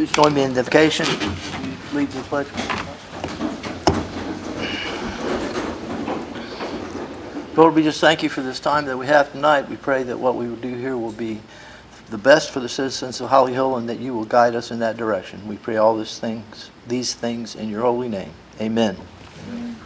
Please join me in the invocation. Lead the pledge. Lord, we just thank you for this time that we have tonight. We pray that what we will do here will be the best for the citizens of Holly Hill and that you will guide us in that direction. We pray all these things in your holy name. Amen.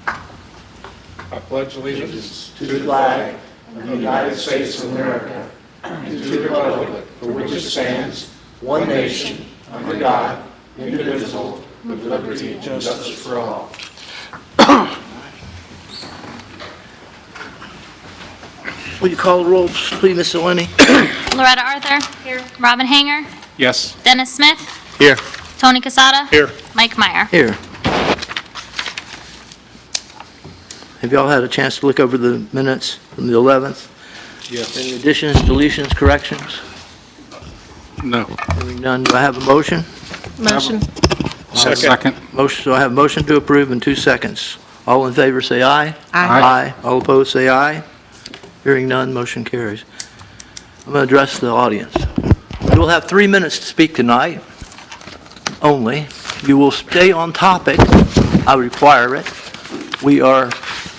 I pledge allegiance to the flag of the United States of America and to the republic for which it stands, one nation, under God, indivisible, with liberty and justice for all. Will you call the roll, please, Miss Delaney? Loretta Arthur. Here. Robin Hanger. Yes. Dennis Smith. Here. Tony Casada. Here. Mike Meyer. Here. Have y'all had a chance to look over the minutes from the 11th? Yes. Any additions, deletions, corrections? No. Hearing none, do I have a motion? Motion. Second. Motion. So I have a motion to approve in 2 seconds. All in favor say aye. Aye. All opposed say aye. Hearing none, motion carries. I'm going to address the audience. You will have 3 minutes to speak tonight only. You will stay on topic. I require it.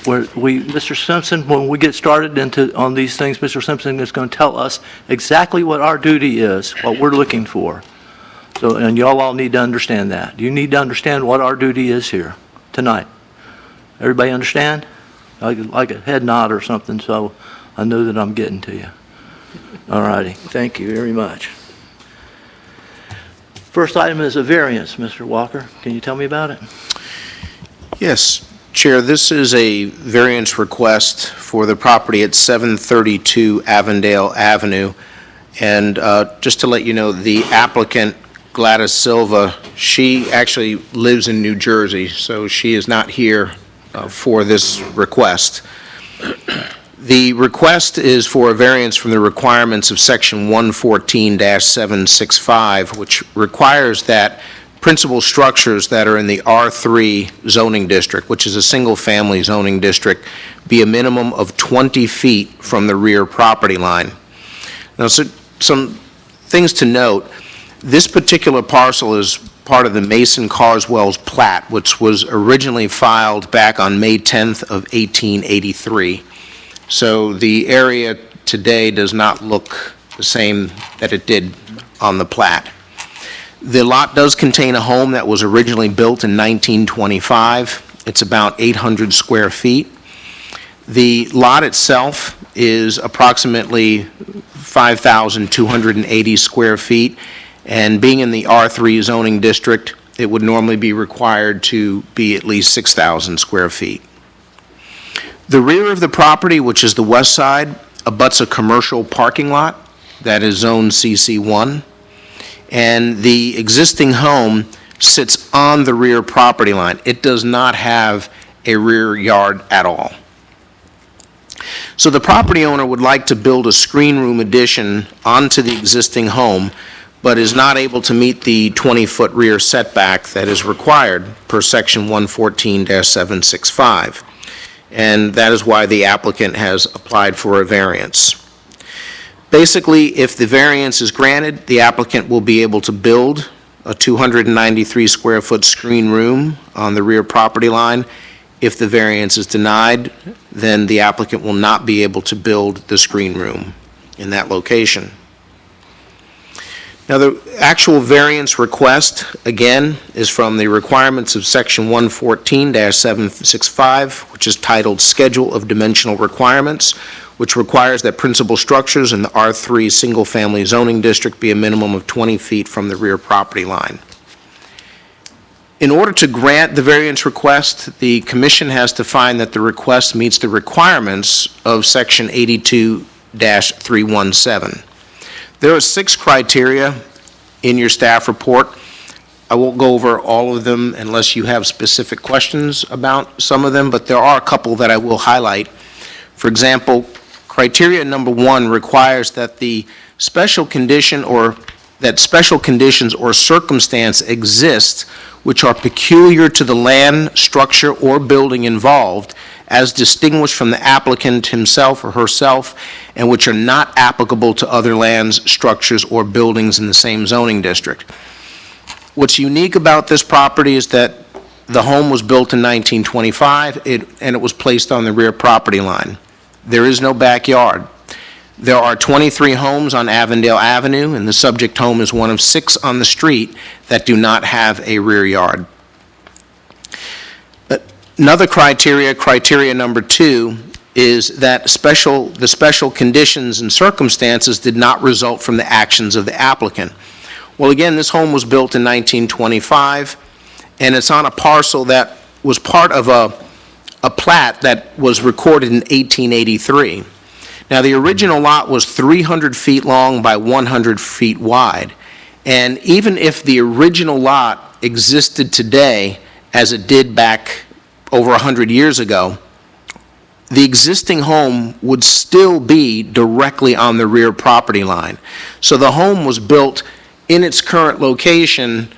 Mr. Simpson, when we get started on these things, Mr. Simpson is going to tell us exactly what our duty is, what we're looking for. So, and y'all all need to understand that. You need to understand what our duty is here tonight. Everybody understand? Like a head nod or something, so I know that I'm getting to you. All righty. Thank you very much. First item is a variance, Mr. Walker. Can you tell me about it? Yes, Chair, this is a variance request for the property at 732 Avondale Avenue. And just to let you know, the applicant, Gladys Silva, she actually lives in New Jersey, so she is not here for this request. The request is for a variance from the requirements of Section 114-765, which requires that principal structures that are in the R3 zoning district, which is a single-family zoning district, be a minimum of 20 feet from the rear property line. Now, so some things to note. This particular parcel is part of the Mason Carswell's plat, which was originally filed back on May 10th of 1883. So the area today does not look the same that it did on the plat. The lot does contain a home that was originally built in 1925. It's about 800 square feet. The lot itself is approximately 5,280 square feet, and being in the R3 zoning district, it would normally be required to be at least 6,000 square feet. The rear of the property, which is the west side, abuts a commercial parking lot that is zone CC1, and the existing home sits on the rear property line. It does not have a rear yard at all. So the property owner would like to build a screen room addition onto the existing home, but is not able to meet the 20-foot rear setback that is required per Section 114-765. And that is why the applicant has applied for a variance. Basically, if the variance is granted, the applicant will be able to build a 293 square foot screen room on the rear property line. If the variance is denied, then the applicant will not be able to build the screen room in that location. Now, the actual variance request, again, is from the requirements of Section 114-765, which is titled Schedule of Dimensional Requirements, which requires that principal structures in the R3 single-family zoning district be a minimum of 20 feet from the rear property line. In order to grant the variance request, the Commission has to find that the request meets the requirements of Section 82-317. There are 6 criteria in your staff report. I won't go over all of them unless you have specific questions about some of them, but there are a couple that I will highlight. For example, criteria number 1 requires that the special condition or that special conditions or circumstance exist which are peculiar to the land, structure, or building involved, as distinguished from the applicant himself or herself, and which are not applicable to other lands, structures, or buildings in the same zoning district. What's unique about this property is that the home was built in 1925, and it was placed on the rear property line. There is no backyard. There are 23 homes on Avondale Avenue, and the subject home is one of 6 on the street that do not have a rear yard. Another criteria number 2, is that the special conditions and circumstances did not result from the actions of the applicant. Well, again, this home was built in 1925, and it's on a parcel that was part of a plat that was recorded in 1883. Now, the original lot was 300 feet long by 100 feet wide, and even if the original lot existed today as it did back over 100 years ago, the existing home would still be directly on the rear property line. So the home was built in its current location,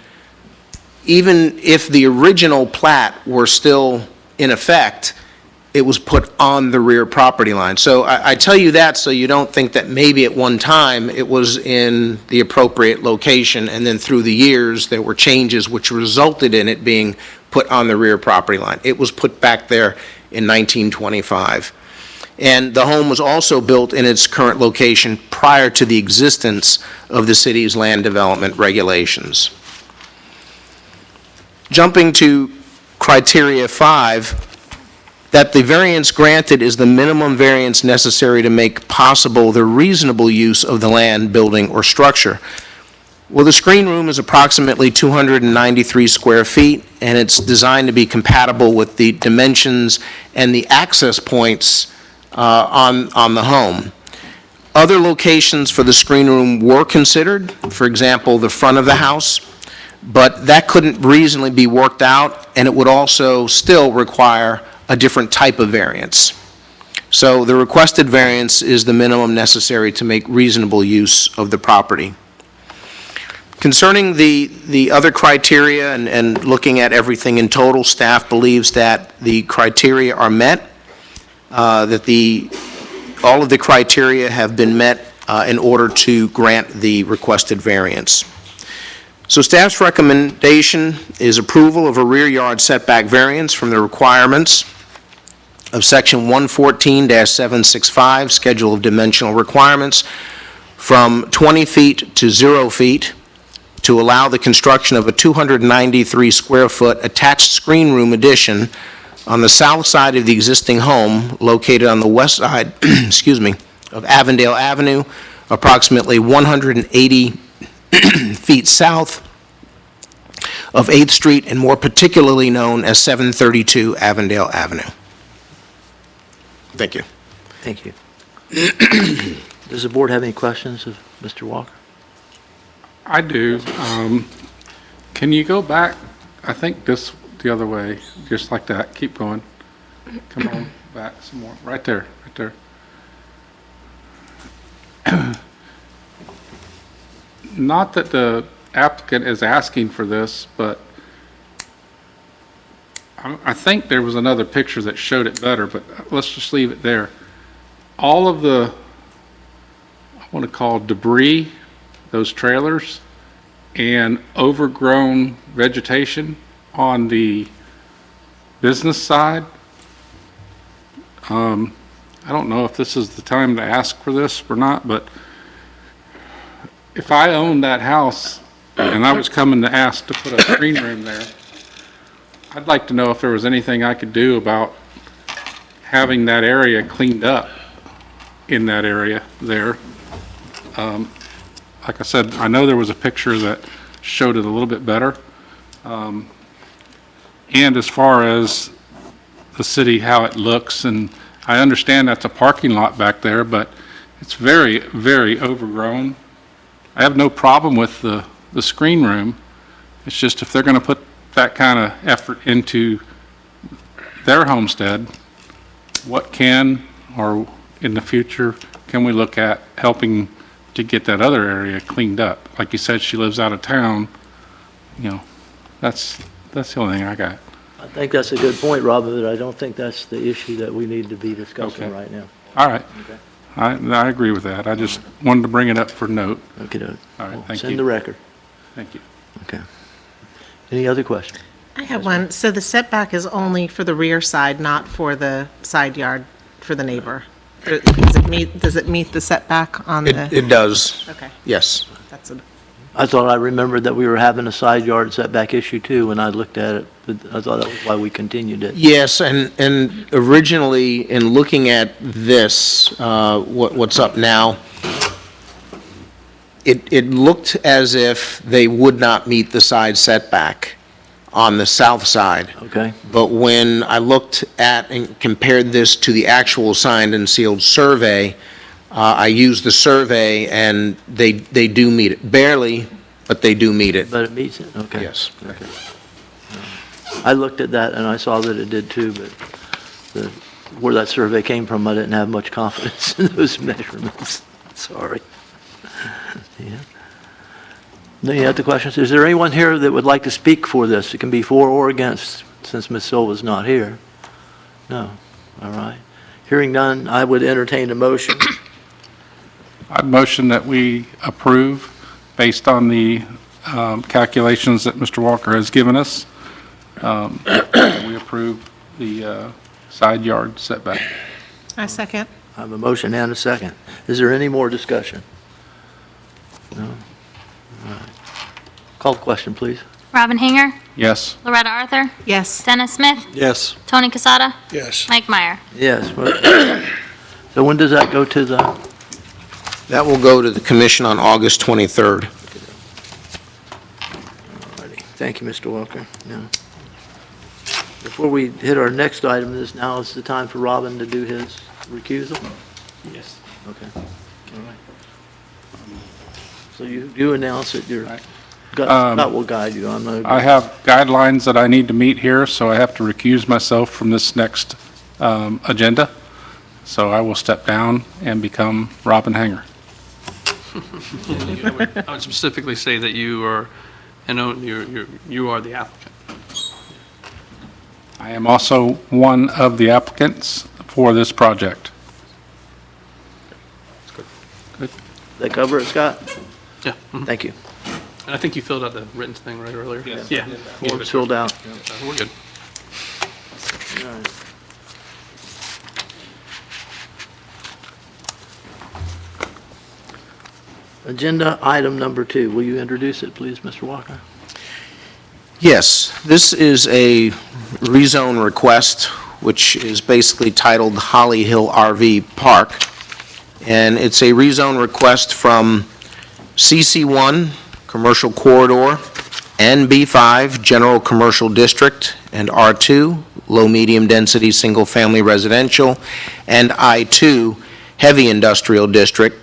even if the original plat were still in effect, it was put on the rear property line. So I tell you that so you don't think that maybe at one time it was in the appropriate location, and then through the years there were changes which resulted in it being put on the rear property line. It was put back there in 1925. And the home was also built in its current location prior to the existence of the city's land development regulations. Jumping to criteria 5, that the variance granted is the minimum variance necessary to make possible the reasonable use of the land, building, or structure. Well, the screen room is approximately 293 square feet, and it's designed to be compatible with the dimensions and the access points on the home. Other locations for the screen room were considered, for example, the front of the house, but that couldn't reasonably be worked out, and it would also still require a different type of variance. So the requested variance is the minimum necessary to make reasonable use of the property. Concerning the other criteria and looking at everything in total, staff believes that the criteria are met, that all of the criteria have been met in order to grant the requested variance. So staff's recommendation is approval of a rear yard setback variance from the requirements of Section 114-765, Schedule of Dimensional Requirements, from 20 feet to 0 feet, to allow the construction of a 293-square-foot attached screen room addition on the south side of the existing home, located on the west side, of Avondale Avenue, approximately 180 feet south of 8th Street, and more particularly known as 732 Avondale Avenue. Thank you. Thank you. Does the board have any questions of Mr. Walker? I do. Can you go back, I think this, the other way, just like that, keep going. Come on, back some more, right there, right there. Not that the applicant is asking for this, but I think there was another picture that showed it better, but let's just leave it there. All of the, I want to call debris, those trailers, and overgrown vegetation on the business side. I don't know if this is the time to ask for this or not, but if I owned that house and I was coming to ask to put a screen room there, I'd like to know if there was anything I could do about having that area cleaned up in that area there. Like I said, I know there was a picture that showed it a little bit better. And as far as the city, how it looks, and I understand that's a parking lot back there, but it's very, very overgrown. I have no problem with the screen room. It's just if they're going to put that kind of effort into their homestead, what can, or in the future, can we look at helping to get that other area cleaned up? Like you said, she lives out of town, you know, that's the only thing I got. I think that's a good point, Robert, but I don't think that's the issue that we need to be discussing Okay. right now. All right. Okay. I agree with that. I just wanted to bring it up for note. Okay, All right, thank send you. the record. Thank you. Okay. Any other questions? I have one. So the setback is only for the rear side, not for the side yard for the neighbor? Does it meet the setback on the? It does, Okay, yes. that's it. I thought I remembered that we were having a side yard setback issue too when I looked at it, but I thought that was why we continued it. Yes, and originally, in looking at this, what's up now, it looked as if they would not meet the side setback on the south side. Okay? But when I looked at and compared this to the actual signed and sealed survey, I used the survey, and they do meet it. Barely, but they do meet it. But it meets it? Okay. Yes. Okay. I looked at that and I saw that it did too, but where that survey came from, I didn't have much confidence in those measurements. Sorry. Yeah. Any other questions? Is there anyone here that would like to speak for this? It can be for or against, since Ms. Silva's not here. No? All right. Hearing none, I would entertain a motion. I'd motion that we approve based on the calculations that Mr. Walker has given us. We approve the side yard setback. I second. I have a motion and a second. Is there any more discussion? No? All right. Call the question, please. Robin Hanger, Yes. Loretta Arthur, Yes. Dennis Smith, Yes. Tony Casada, Yes. Mike Meyer. Yes. So when does that go to the? That will go to the commission on August 23rd. Alrighty. Thank you, Mr. Walker. Now, before we hit our next item, now is the time for Robin to do his recusal? Yes. Okay. All right. So you announce it, your Right. gut will guide you. I'm not. I have guidelines that I need to meet here, so I have to recuse myself from this next agenda. So I will step down and become Robin Hanger. I would specifically say that you are, you are the applicant. I am also one of the applicants for this project. That cover it, Scott? Yeah. mhm. Thank you. And I think you filled out the written thing right earlier? Yes. Yeah. Form's filled out. We're good. All right. Agenda item number 2. Will you introduce it, please, Mr. Walker? Yes, this is a rezone request, which is basically titled Holly Hill RV Park. And it's a rezone request from CC1, Commercial Corridor, NB5, General Commercial District, and R2, Low Medium Density Single Family Residential, and I2, Heavy Industrial District,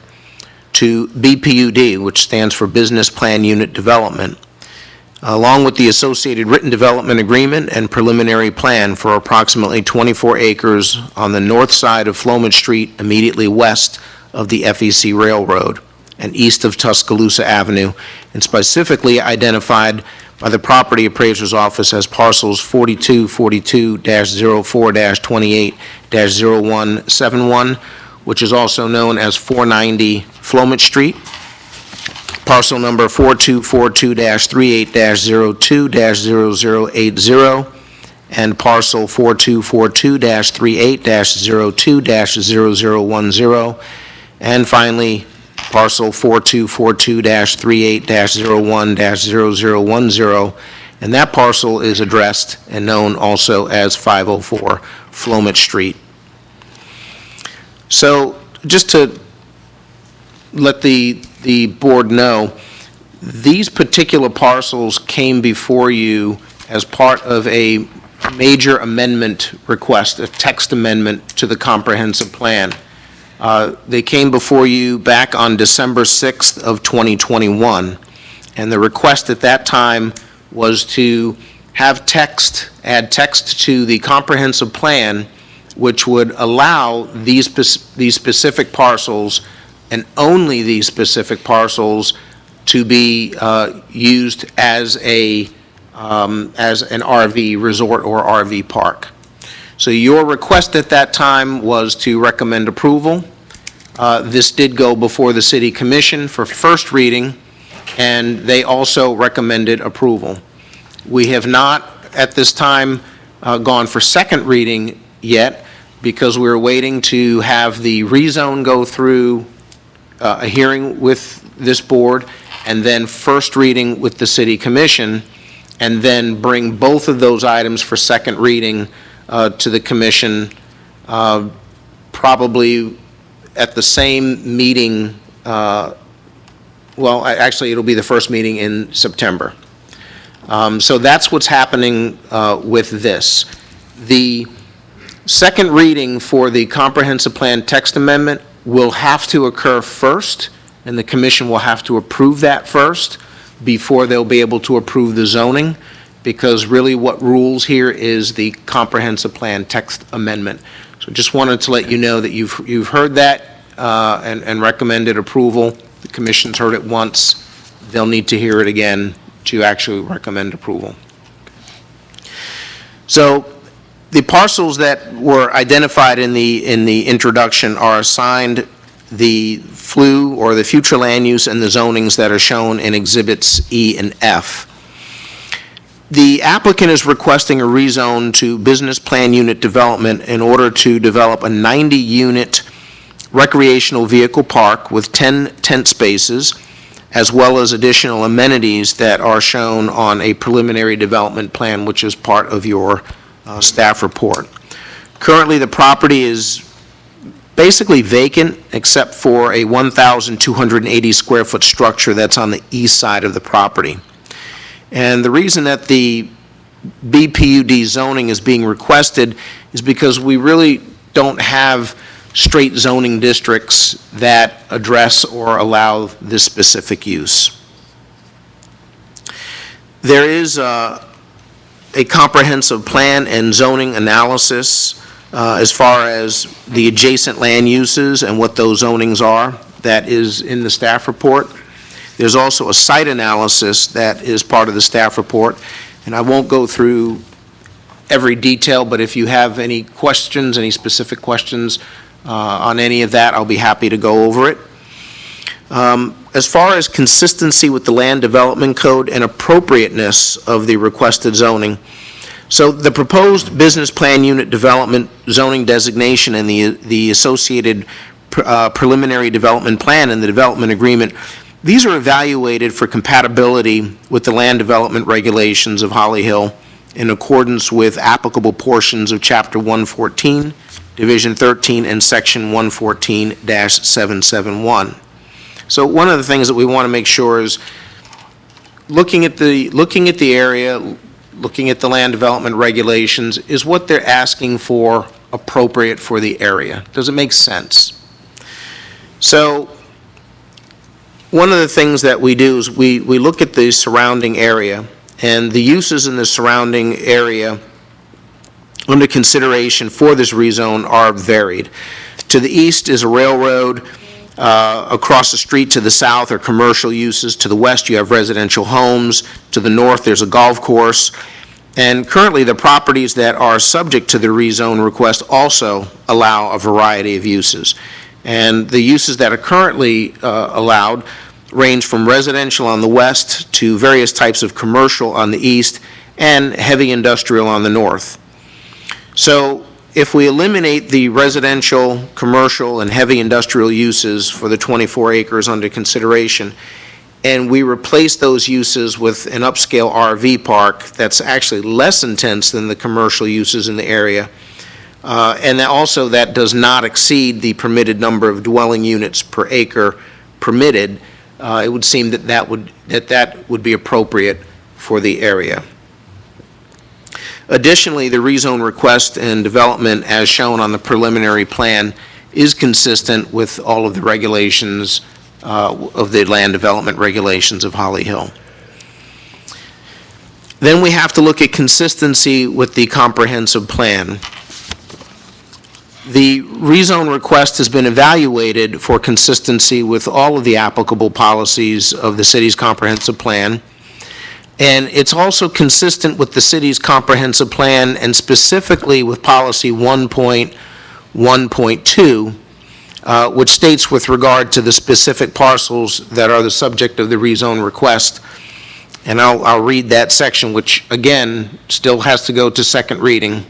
to BPUD, which stands for Business Plan Unit Development, along with the associated written development agreement and preliminary plan for approximately 24 acres on the north side of Floman Street, immediately west of the FEC Railroad and east of Tuscaloosa Avenue, and specifically identified by the Property Appraiser's Office as parcels 4242-04-28-0171, which is also known as 490 Floman Street, parcel number 4242-38-02-0080, and parcel 4242-38-02-0010, and finally, parcel 4242-38-01-0010, and that parcel is addressed and known also as 504 Floman Street. So, just to let the board know, these particular parcels came before you as part of a major amendment request, a text amendment to the comprehensive plan. They came before you back on December 6th of 2021, and the request at that time was to have text, add text to the comprehensive plan, which would allow these specific parcels, and only these specific parcels, to be used as an RV resort or RV park. So your request at that time was to recommend approval. This did go before the City Commission for first reading, and they also recommended approval. We have not, at this time, gone for second reading yet, because we're waiting to have the rezone go through a hearing with this board, and then first reading with the city commission, and then bring both of those items for second reading to the commission, probably at the same meeting, actually, it'll be the first meeting in September. So that's what's happening with this. The second reading for the comprehensive plan text amendment will have to occur first, and the commission will have to approve that first before they'll be able to approve the zoning, because really what rules here is the comprehensive plan text amendment. So just wanted to let you know that you've heard that and recommended approval. The commission's heard it once. They'll need to hear it again to actually recommend approval. So the parcels that were identified in the introduction are assigned the FLU, or the future land use, and the zonings that are shown in Exhibits E and F. The applicant is requesting a rezone to business plan unit development in order to develop a 90-unit recreational vehicle park with 10 tent spaces, as well as additional amenities that are shown on a preliminary development plan, which is part of your staff report. Currently, the property is basically vacant, except for a 1,280 square foot structure that's on the east side of the property. And the reason that the BPUD zoning is being requested is because we really don't have straight zoning districts that address or allow this specific use. There is a comprehensive plan and zoning analysis as far as the adjacent land uses and what those zonings are. That is in the staff report. There's also a site analysis that is part of the staff report, and I won't go through every detail, but if you have any questions, any specific questions on any of that, I'll be happy to go over it. As far as consistency with the land development code and appropriateness of the requested zoning, so the proposed business plan unit development zoning designation and the associated preliminary development plan and the development agreement, these are evaluated for compatibility with the land development regulations of Holly Hill in accordance with applicable portions of Chapter 114, Division 13, and Section 114-771. So one of the things that we want to make sure is looking at the area, looking at the land development regulations, is what they're asking for appropriate for the area? Does it make sense? So one of the things that we do is we look at the surrounding area, and the uses in the surrounding area under consideration for this rezone are varied. To the east is a railroad. Across the street to the south are commercial uses. To the west you have residential homes. To the north there's a golf course. And currently the properties that are subject to the rezone request also allow a variety of uses. And the uses that are currently allowed range from residential on the west to various types of commercial on the east and heavy industrial on the north. So if we eliminate the residential, commercial, and heavy industrial uses for the 24 acres under consideration, and we replace those uses with an upscale RV park that's actually less intense than the commercial uses in the area, and that does not exceed the permitted number of dwelling units per acre permitted, it would seem that would be appropriate for the area. Additionally, the rezone request and development as shown on the preliminary plan is consistent with all of the regulations of the land development regulations of Holly Hill. Then we have to look at consistency with the comprehensive plan. The rezone request has been evaluated for consistency with all of the applicable policies of the city's comprehensive plan. And it's also consistent with the city's comprehensive plan and specifically with policy 1.1.2, which states with regard to the specific parcels that are the subject of the rezone request, And I'll read that section, which, again, still has to go to second reading.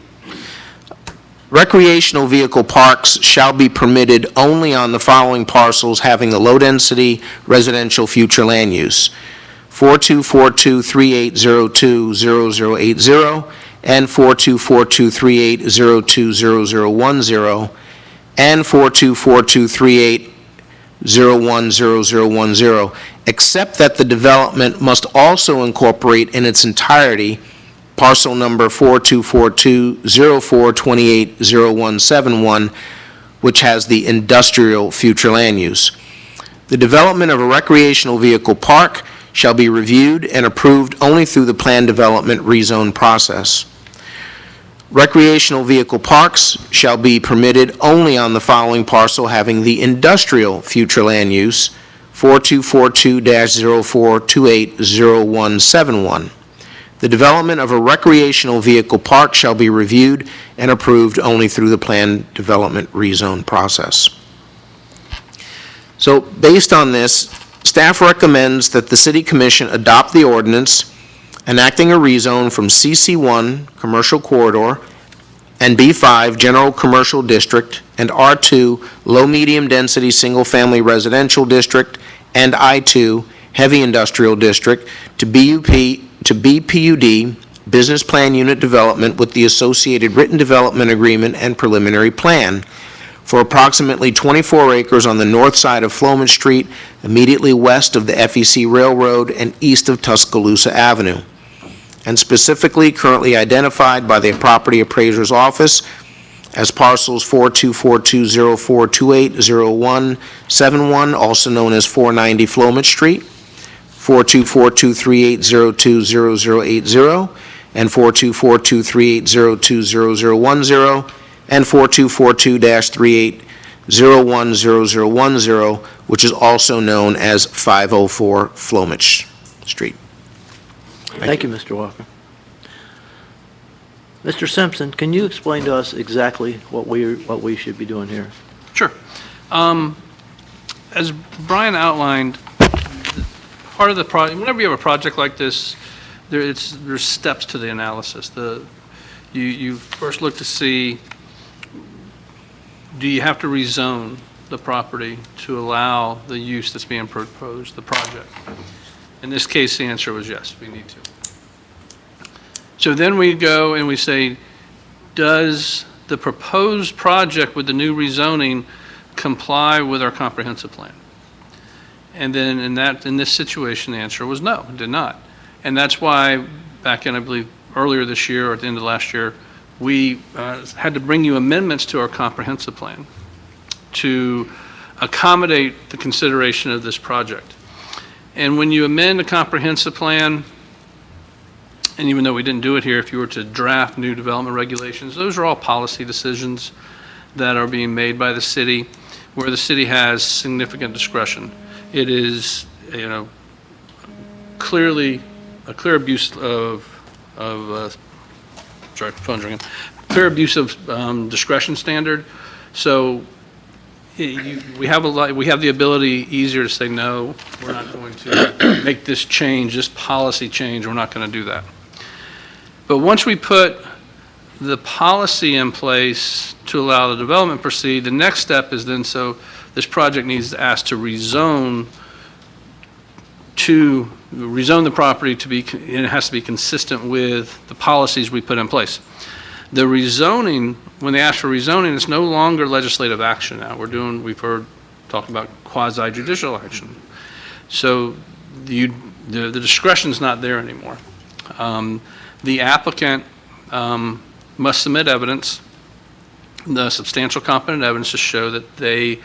Recreational vehicle parks shall be permitted only on the following parcels having the low-density residential future land use: 424238020080 and 424238020010 and 424238010010, except that the development must also incorporate in its entirety parcel number 424204280171, which has the industrial future land use. The development of a recreational vehicle park shall be reviewed and approved only through the plan development rezone process. Recreational vehicle parks shall be permitted only on the following parcel having the industrial future land use, 4242-04280171. The development of a recreational vehicle park shall be reviewed and approved only through the plan development rezone process. So, based on this, staff recommends that the City Commission adopt the ordinance enacting a rezone from CC1, Commercial Corridor, and B5, General Commercial District, and R2, Low-Medium Density Single Family Residential District, and I2, Heavy Industrial District, to BPUD, Business Plan Unit Development with the associated written development agreement and preliminary plan for approximately 24 acres on the north side of Floman Street, immediately west of the FEC Railroad and east of Tuscaloosa Avenue, and specifically currently identified by the Property Appraiser's Office as parcels 424204280171, also known as 490 Floman Street, 424238020080, and 424238020010, and 4242-38010010, which is also known as 504 Flomich Street. Thank you, Mr. Walker. Mr. Simpson, can you explain to us exactly what we should be doing here? Sure. As Brian outlined, part of the project, whenever you have a project like this, there's steps to the analysis. You first look to see, do you have to rezone the property to allow the use that's being proposed, the project? In this case, the answer was yes, we need to. So then we go and we say, does the proposed project with the new rezoning comply with our comprehensive plan? And then in this situation, the answer was no, it did not. And that's why back in, I believe, earlier this year or at the end of last year, we had to bring you amendments to our comprehensive plan to accommodate the consideration of this project. And when you amend a comprehensive plan, and even though we didn't do it here, if you were to draft new development regulations, those are all policy decisions that are being made by the city, where the city has significant discretion. It is, clearly a clear abuse of sorry, phone's ringing. Clear abuse of discretion standard. So we have the ability easier to say no. We're not going to make this change, this policy change. We're not going to do that. But once we put the policy in place to allow the development to proceed, the next step is then, so this project needs to ask to rezone the property to be, and it has to be consistent with the policies we put in place. The rezoning, when they ask for rezoning, it's no longer legislative action now. We've heard talk about quasi-judicial action. So the discretion's not there anymore. The applicant must submit evidence, the substantial competent evidence to show that they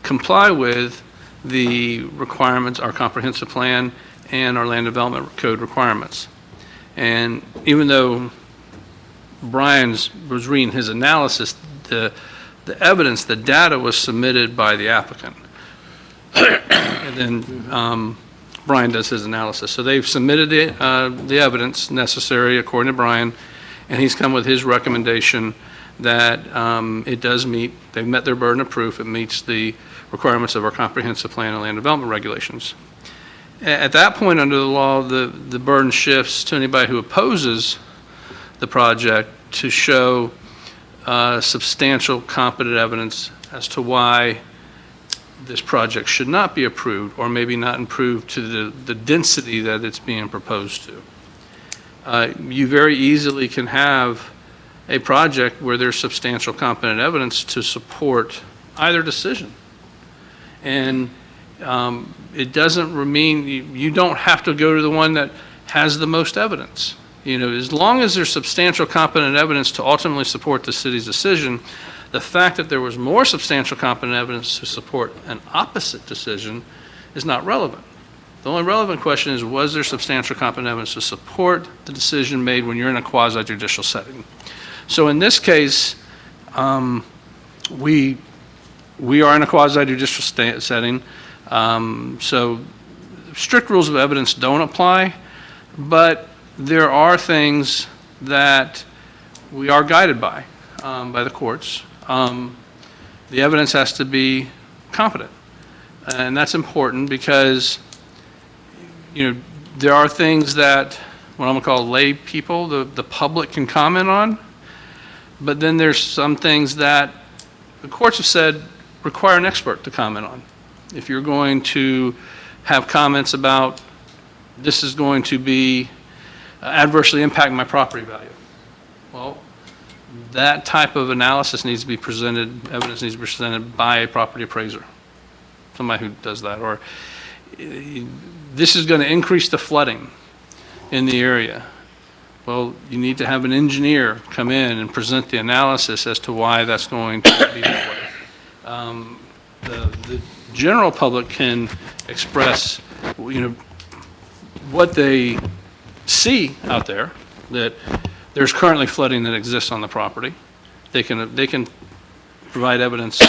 comply with the requirements, our comprehensive plan and our land development code requirements. And even though Brian was reading his analysis, the evidence, the data was submitted by the applicant. And then Brian does his analysis. So they've submitted the evidence necessary according to Brian, and he's come with his recommendation that it does meet, they've met their burden of proof, it meets the requirements of our comprehensive plan and land development regulations. At that point, under the law, the burden shifts to anybody who opposes the project to show substantial competent evidence as to why this project should not be approved, or maybe not improved to the density that it's being proposed to. You very easily can have a project where there's substantial competent evidence to support either decision. And it doesn't mean, you don't have to go to the one that has the most evidence. As long as there's substantial competent evidence to ultimately support the city's decision, the fact that there was more substantial competent evidence to support an opposite decision is not relevant. The only relevant question is, was there substantial competent evidence to support the decision made when you're in a quasi-judicial setting? So in this case, we are in a quasi-judicial setting, so strict rules of evidence don't apply, but there are things that we are guided by the courts. The evidence has to be competent, and that's important because, there are things that what I'm going to call lay people, the public can comment on, but then there's some things that the courts have said require an expert to comment on. If you're going to have comments about this is going to be adversely impact my property value, well, that type of analysis needs to be presented, evidence needs to be presented by a property appraiser, somebody who does that. Or this is going to increase the flooding in the area. Well, you need to have an engineer come in and present the analysis as to why that's going to be that way. The general public can express, what they see out there, that there's currently flooding that exists on the property. They can provide evidence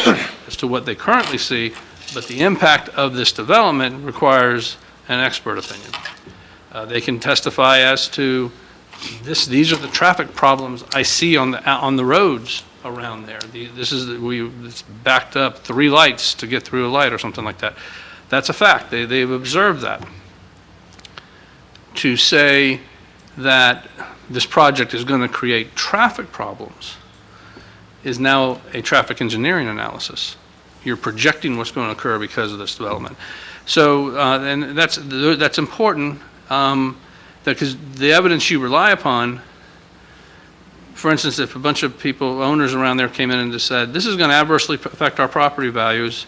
as to what they currently see, but the impact of this development requires an expert opinion. They can testify as to these are the traffic problems I see on the roads around there. It's backed up 3 lights to get through a light or something like that. That's a fact. They've observed that. To say that this project is going to create traffic problems is now a traffic engineering analysis. You're projecting what's going to occur because of this development. So, and that's important, because the evidence you rely upon, for instance, if a bunch of owners around there came in and just said, this is going to adversely affect our property values,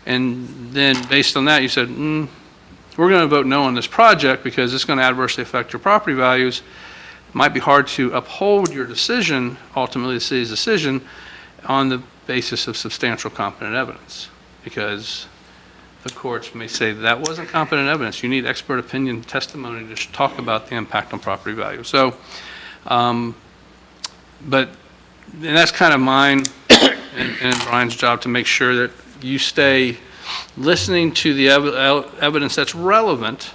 and then based on that you said, we're going to vote no on this project because it's going to adversely affect your property values, it might be hard to uphold your decision, ultimately the city's decision, on the basis of substantial competent evidence, because the courts may say that wasn't competent evidence. You need expert opinion testimony to talk about the impact on property value. So, and that's kind of mine and Brian's job to make sure that you stay listening to the evidence that's relevant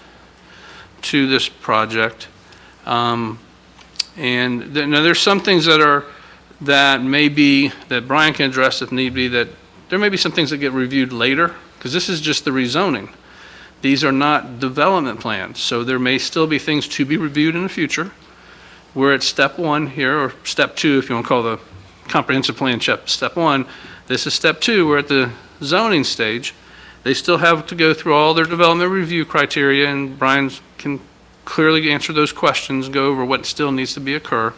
to this project. And now there's some things that Brian can address if need be, that there may be some things that get reviewed later, because this is just the rezoning. These are not development plans, so there may still be things to be reviewed in the future. We're at step 1 here, or step 2 if you want to call the comprehensive plan step 1. This is step 2. We're at the zoning stage. They still have to go through all their development review criteria, and Brian can clearly answer those questions, go over what still needs to occur.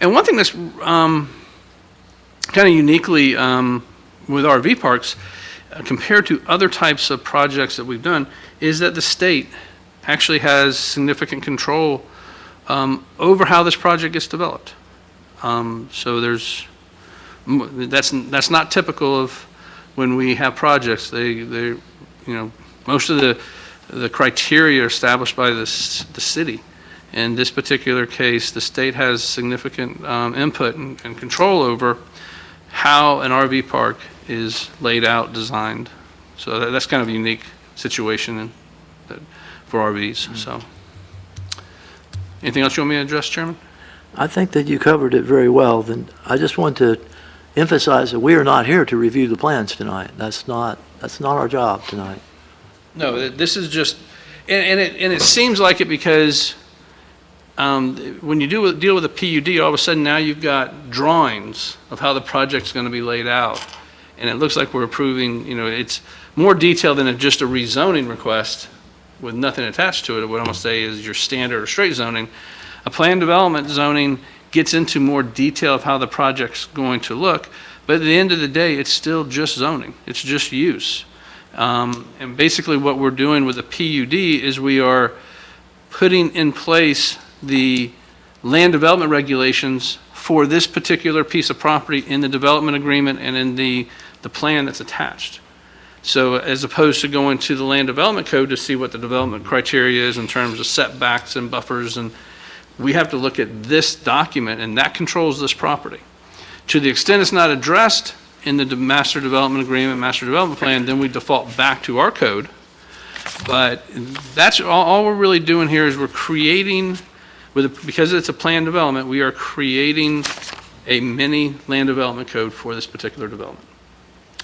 And one thing that's kind of uniquely with RV parks, compared to other types of projects that we've done, is that the state actually has significant control over how this project gets developed. So that's not typical of when we have projects. Most of the criteria are established by the city. In this particular case, the state has significant input and control over how an RV park is laid out, designed. So that's kind of a unique situation for RVs. So, anything else you want me to address, Chairman? I think that you covered it very well. Then I just want to emphasize that we are not here to review the plans tonight. That's not our job tonight. No, this is just, And it seems like it because when you deal with a PUD, all of a sudden now you've got drawings of how the project's going to be laid out. And it looks like we're approving, it's more detailed than just a rezoning request with nothing attached to it. I would almost say is your standard or straight zoning. A planned development zoning gets into more detail of how the project's going to look. But at the end of the day, it's still just zoning. It's just use. And basically what we're doing with the PUD is we are putting in place the land development regulations for this particular piece of property in the development agreement and in the plan that's attached. So as opposed to going to the land development code to see what the development criteria is in terms of setbacks and buffers, and we have to look at this document, and that controls this property. To the extent it's not addressed in the master development agreement, master development plan, then we default back to our code. But that's all we're really doing here is we're creating, because it's a planned development, we are creating a mini land development code for this particular development.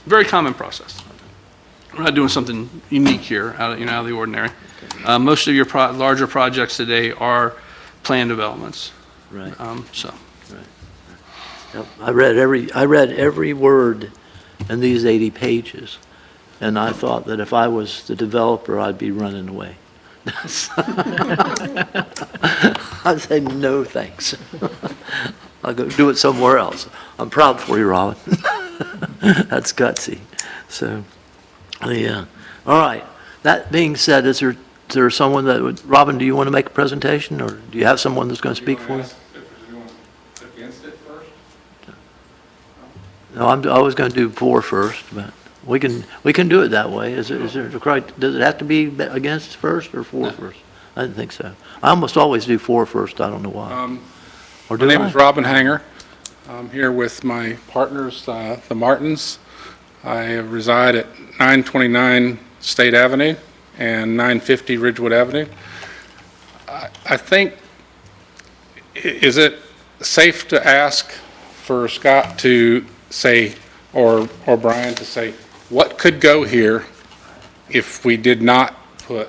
Very common process. We're not doing something unique here, out of the ordinary. Most of your larger projects today are planned developments. Right. So. Yep. I read every word in these 80 pages, and I thought that if I was the developer, I'd be running away. I'd say, no, thanks. I'll go do it somewhere else. I'm proud for you, Robin. That's gutsy. So, yeah. All right. That being said, is there someone that would, Robin, do you want to make a presentation, or do you have someone that's going to speak for you? Against it first? No, I was going to do 4 first, but we can do it that way. Is there does it have to be against first or 4 first? I didn't think so. I almost always do 4 first. I don't know why. Or do My name I? is Robin Hanger. I'm here with my partners, the Martins. I reside at 929 State Avenue and 950 Ridgewood Avenue. I think, is it safe to ask for Scott to say, or Brian to say, what could go here if we did not put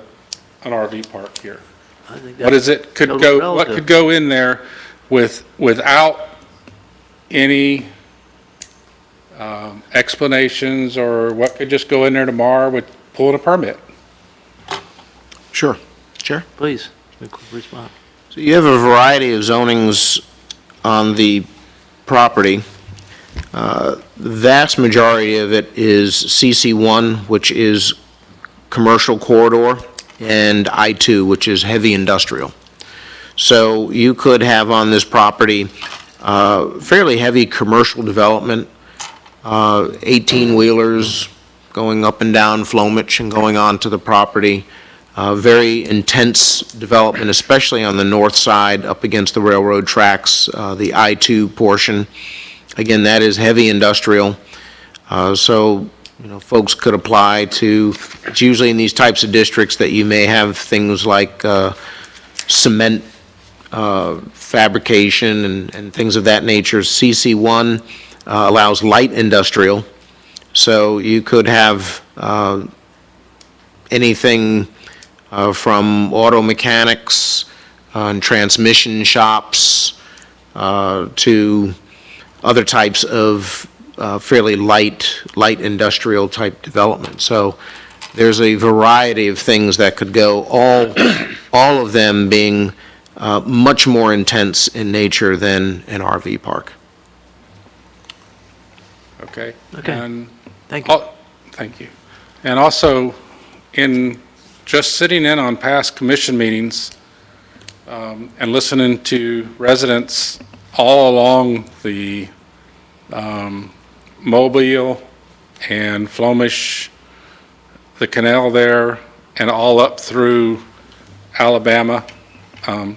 an RV park here? I think What is it, could totally go, what relative. could go in there without any explanations, or what could just go in there tomorrow with pulling a permit? Sure. Chair? Please, respond. So you have a variety of zonings on the property. The vast majority of it is CC1, which is commercial corridor, and I2, which is heavy industrial. So you could have on this property fairly heavy commercial development, 18-wheelers going up and down Flomich and going onto the property. Very intense development, especially on the north side up against the railroad tracks, the I-2 portion. Again, that is heavy industrial. So, folks could apply to, it's usually in these types of districts that you may have things like cement fabrication and things of that nature. CC1 allows light industrial. So you could have anything from auto mechanics and transmission shops to other types of fairly light industrial type development. So there's a variety of things that could go, all of them being much more intense in nature than an RV park. Okay? Okay. And Thank you. Thank you. And also, in just sitting in on past commission meetings and listening to residents all along the Mobile and Flemish, the canal there, and all up through Alabama. I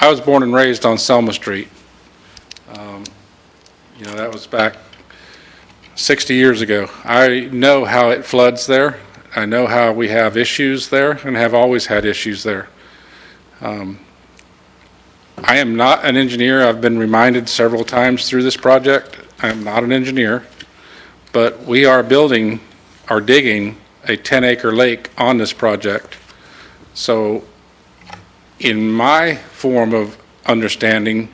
was born and raised on Selma Street. That was back 60 years ago. I know how it floods there. I know how we have issues there and have always had issues there. I am not an engineer. I've been reminded several times through this project, I am not an engineer, but we are digging a 10-acre lake on this project. So in my form of understanding,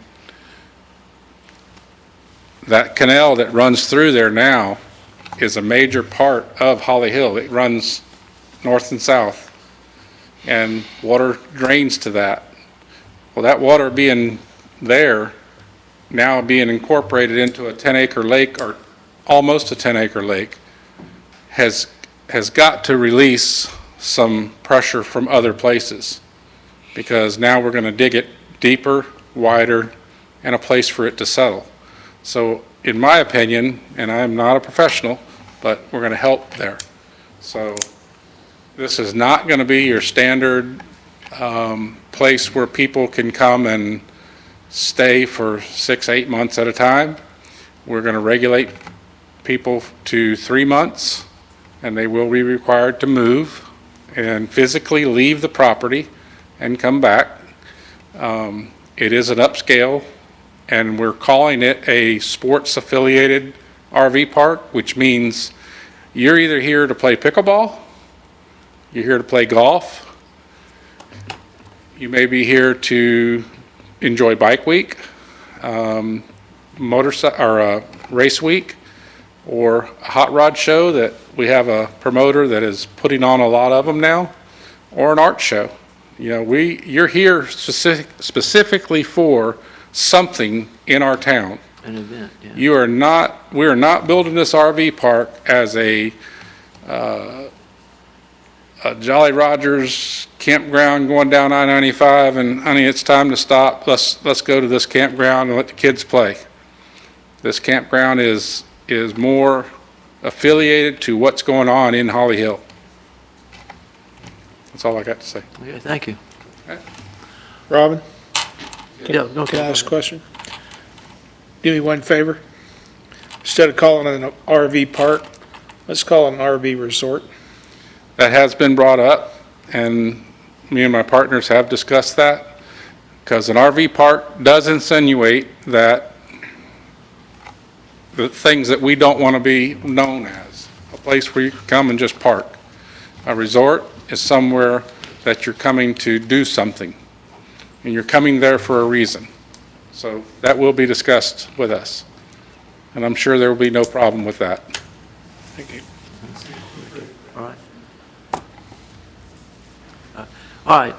that canal that runs through there now is a major part of Holly Hill. It runs north and south, and water drains to that. Well, that water being there, now being incorporated into a 10-acre lake, or almost a 10-acre lake, has got to release some pressure from other places, because now we're going to dig it deeper, wider, and a place for it to settle. So in my opinion, and I'm not a professional, but we're going to help there. So this is not going to be your standard place where people can come and stay for 6-8 months at a time. We're going to regulate people to 3 months, and they will be required to move and physically leave the property and come back. It is an upscale, and we're calling it a sports-affiliated RV park, which means you're either here to play pickleball, you're here to play golf, you may be here to enjoy bike week, race week, or a hot rod show that we have a promoter that is putting on a lot of them now, or an art show. You know, you're here specifically for something in our town. An event, yeah. We are not building this RV park as a Jolly Rogers campground going down I-95 and, honey, it's time to stop. Let's go to this campground and let the kids play. This campground is more affiliated to what's going on in Holly Hill. That's all I got to say. Okay, thank you. Robin, Yeah, can I okay. ask a question? Do me one favor. Instead of calling it an RV park, let's call it an RV resort. That has been brought up, and me and my partners have discussed that, because an RV park does insinuate that the things that we don't want to be known as, a place where you can come and just park. A resort is somewhere that you're coming to do something, and you're coming there for a reason. So that will be discussed with us, and I'm sure there will be no problem with that. Thank you. All right. All right.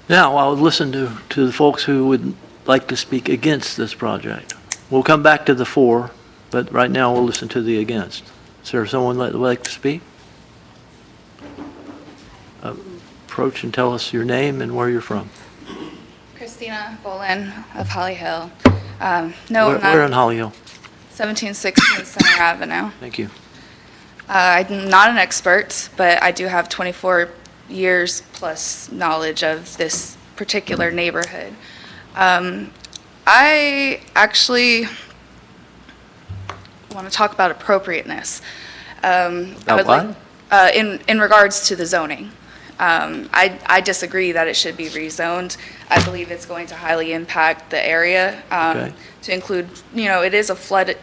Now, I'll listen to the folks who would like to speak against this project. We'll come back to the for, but right now we'll listen to the against. Is there someone that would like to speak? Approach and tell us your name and where you're from. Christina Bolin of Holly Hill. No, I'm Where in not Holly Hill? 1716 Center Avenue. Thank you. I'm not an expert, but I do have 24 years plus knowledge of this particular neighborhood. I actually want to talk about appropriateness. About what? In regards to the zoning. I disagree that it should be rezoned. I believe it's going to highly impact the area, Okay. to include, it is a flood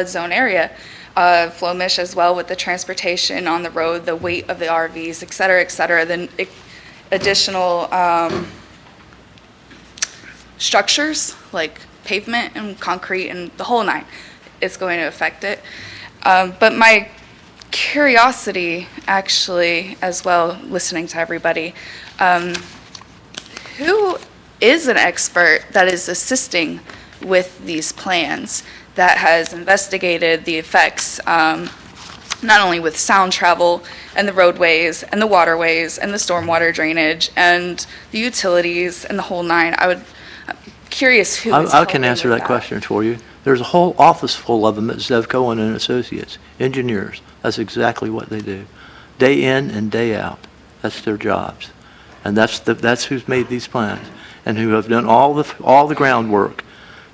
zone area, Flemish as well, with the transportation on the road, the weight of the RVs, et cetera, then additional structures like pavement and concrete and the whole nine, it's going to affect it. But my curiosity, actually, as well, listening to everybody, who is an expert that is assisting with these plans, that has investigated the effects, not only with sound travel and the roadways and the waterways and the stormwater drainage and the utilities and the whole nine? I'm curious who is I can helping answer with that question for you. There's a whole office full of them at Zevco and Associates, engineers. That's exactly what they do. Day in and day out. That's their jobs. And that's who's made these plans and who have done all the groundwork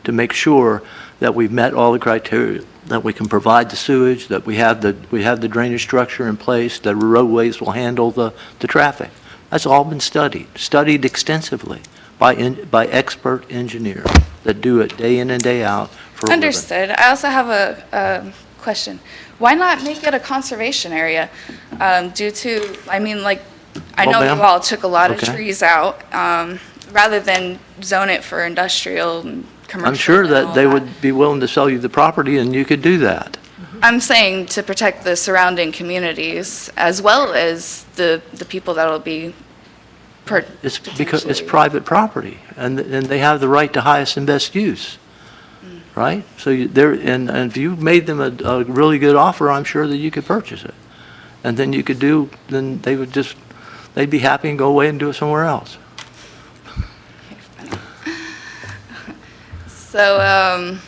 to make sure that we've met all the criteria, that we can provide the sewage, that we have the drainage structure in place, that roadways will handle the traffic. That's all been studied extensively by expert engineers that do it day in and day out for a living. Understood. I also have a question. Why not make it a conservation area? Due to, I know ma'am? you all took a lot of Okay. trees out, rather than zone it for industrial and commercial. I'm sure and all that they would be willing to sell you the property and you could do that. I'm saying to protect the surrounding communities as well as the people that'll be It's because it's potentially- private property, and they have the right to highest and best use, right? So and if you made them a really good offer, I'm sure that you could purchase it. And then you could then they'd be happy and go away and do it somewhere else. So,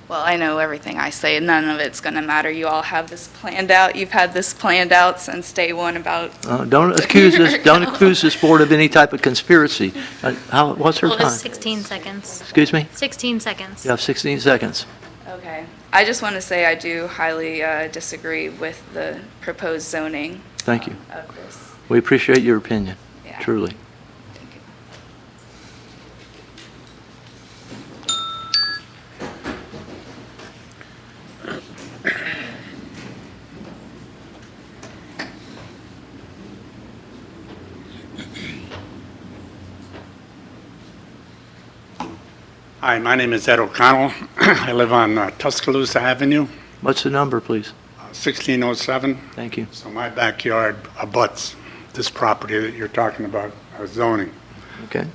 well, I know everything I say, none of it's gonna matter. You all have this planned out. You've had this planned out since day one about, Don't accuse this board of any type of conspiracy. What's her Well, time? it's 16 seconds. Excuse me? 16 seconds. You have 16 seconds. okay. I just want to say I do highly disagree with the proposed zoning Thank you. of this. We appreciate your opinion, Yeah. truly. Thank you. Hi, my name is Ed O'Connell. I live on Tuscaloosa Avenue, What's the number, please? 1607. Thank you. So my backyard abuts this property that you're talking about, zoning. Okay.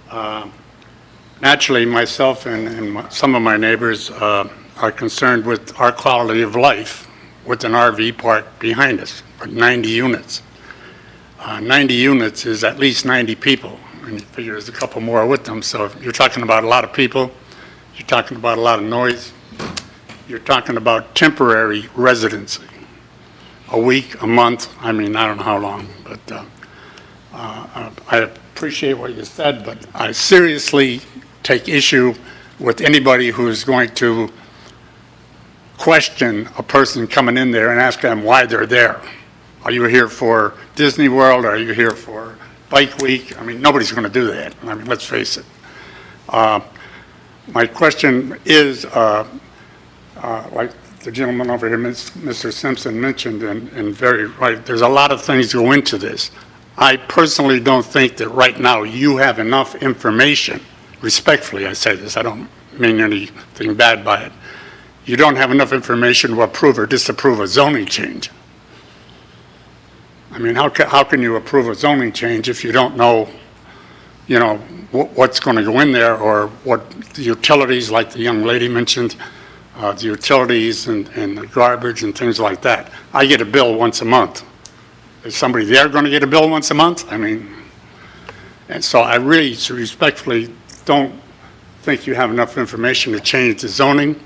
Naturally, myself and some of my neighbors are concerned with our quality of life with an RV park behind us, with 90 units. 90 units is at least 90 people, and you figure there's a couple more with them, so if you're talking about a lot of people. You're talking about a lot of noise. You're talking about temporary residency, a week, a month, I mean, I don't know how long, but I appreciate what you said, but I seriously take issue with anybody who's going to question a person coming in there and ask them why they're there. Are you here for Disney World? Are you here for Bike Week? I mean, nobody's going to do that. I mean, let's face it. My question is, like the gentleman over here, Mr. Simpson mentioned, and very right, there's a lot of things go into this. I personally don't think that right now you have enough information, respectfully I say this, I don't mean anything bad by it. You don't have enough information to approve or disapprove a zoning change. I mean, how can you approve a zoning change if you don't know, you know, what's going to go in there, or what the utilities, like the young lady mentioned, the utilities and the garbage and things like that. I get a bill once a month. Is somebody there going to get a bill once a month? I mean, and so I really respectfully don't think you have enough information to change the zoning,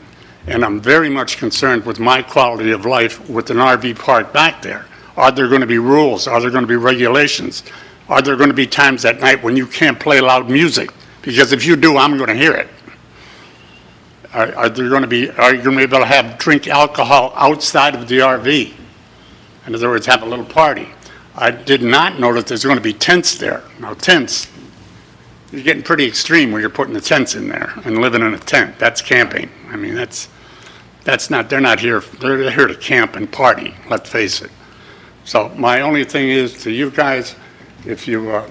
and I'm very much concerned with my quality of life with an RV park back there. Are there going to be rules? Are there going to be regulations? Are there going to be times at night when you can't play loud music? Because if you do, I'm going to hear it. Are you going to be able to drink alcohol outside of the RV? In other words, have a little party. I did not know that there's going to be tents there. Now, tents, you're getting pretty extreme when you're putting the tents in there and living in a tent. That's camping. I mean, that's not, they're not here, they're here to camp and party, let's face it. So my only thing is to you guys, if you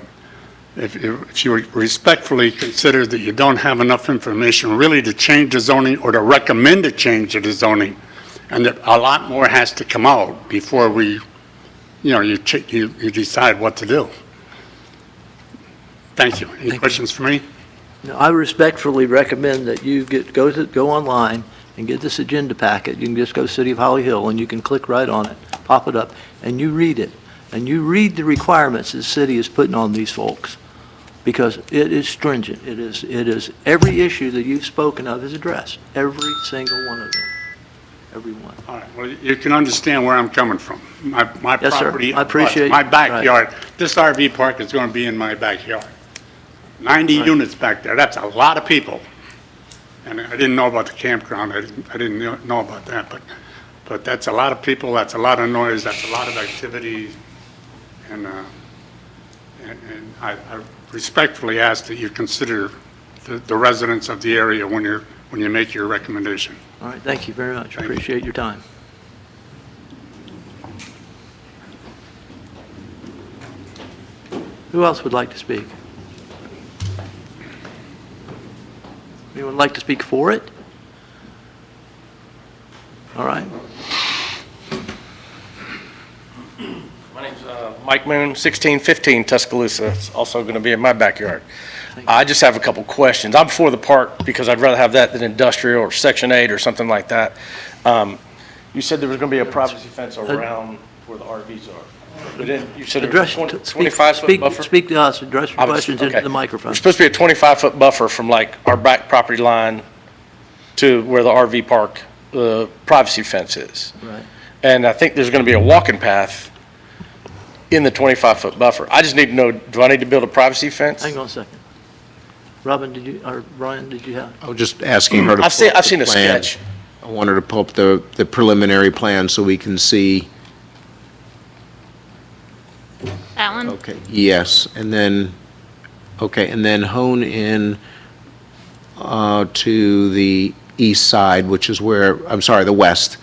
respectfully consider that you don't have enough information really to change the zoning or to recommend a change of the zoning, and that a lot more has to come out before we, you decide what to do. Thank you. Any questions for me? No, I respectfully recommend that you go online and get this agenda packet. You can just go City of Holly Hill and you can click right on it, pop it up, and you read it. And you read the requirements the city is putting on these folks, because it is stringent. It is every issue that you've spoken of is addressed, every single one of them, every one. All right, well, you can understand where I'm coming from. My Yes, sir. property, I appreciate- my backyard, this RV park is going to be in my backyard. 90 units back there, that's a lot of people. And I didn't know about the campground, I didn't know about that, but that's a lot of people, that's a lot of noise, that's a lot of activity. And I respectfully ask that you consider the residents of the area when you make your recommendation. All right, thank you very much. Thank you. Appreciate your time. Who else would like to speak? Anyone like to speak for it? All right. My name's Mike Moon, 1615 Tuscaloosa. It's also going to be in my backyard. I just have a couple questions. I'm for the park because I'd rather have that than industrial or Section 8 or something like that. You said there was going to be a privacy fence around where the RVs are. But then you said there was a 25-foot buffer? Speak to us, address your questions into Okay. the microphone. There's supposed to be a 25-foot buffer from like our back property line to where the RV park, the privacy fence is. Right. And I think there's going to be a walking path in the 25-foot buffer. I just need to know, do I need to build a privacy fence? Hang on a second. Robin, did you, or Brian, did you have? I was just asking her to. I've seen, pull up I've seen the a plan. sketch. I wanted her to pull up the preliminary plan so we can see, That one? okay, yes, and then hone in to the east side, which is where, I'm sorry, the west.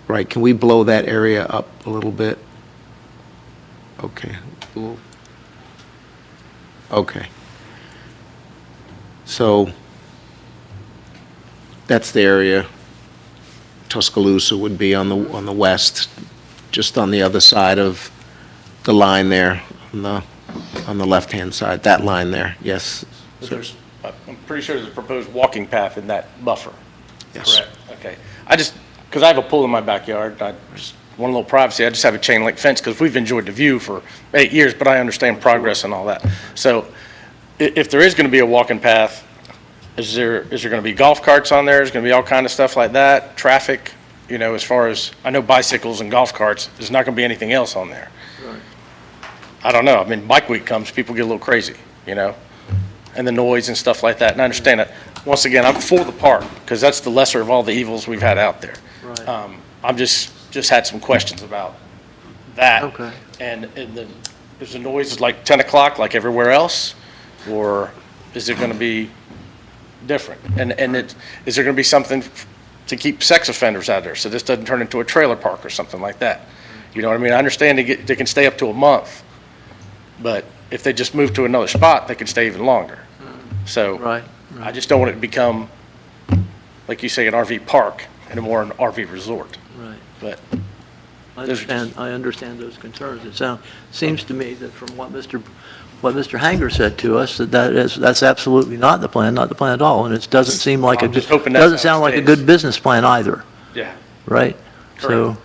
Right, can we blow that area up a little bit? Okay. Cool. Okay. So that's the area. Tuscaloosa would be on the west, just on the other side of the line there, on the left-hand side, that line there, yes. But I'm pretty sure there's a proposed walking path in that buffer. Yes. Correct, okay. Because I have a pool in my backyard, I just want a little privacy, I just have a chain link fence, because we've enjoyed the view for 8 years, but I understand progress and all that. So if there is going to be a walking path, is there going to be golf carts on there? Is going to be all kind of stuff like that? Traffic, as far as, I know bicycles and golf carts, there's not going to be anything else on there. Right. I don't know, I mean, bike week comes, people get a little crazy, and the noise and stuff like that, and I understand it. Once again, I'm for the park, because that's the lesser of all the evils we've had out there. Right. I'm just had some questions about that. Okay. And then, is the noise like 10 o'clock like everywhere else? Or is it going to be different? And is there going to be something to keep sex offenders out there, so this doesn't turn into a trailer park or something like that? You know what I mean? I understand they can stay up to a month, but if they just move to another spot, they can stay even longer. So Right. I just don't want it to become, like you say, an RV park and more an RV resort. Right. But I Those are understand those concerns. It seems to me that from what Mr. Hanger said to us, that's absolutely not the plan at all, and it doesn't seem like I'm just hoping that's doesn't how it sound like a stays. good business plan either, yeah, right? So,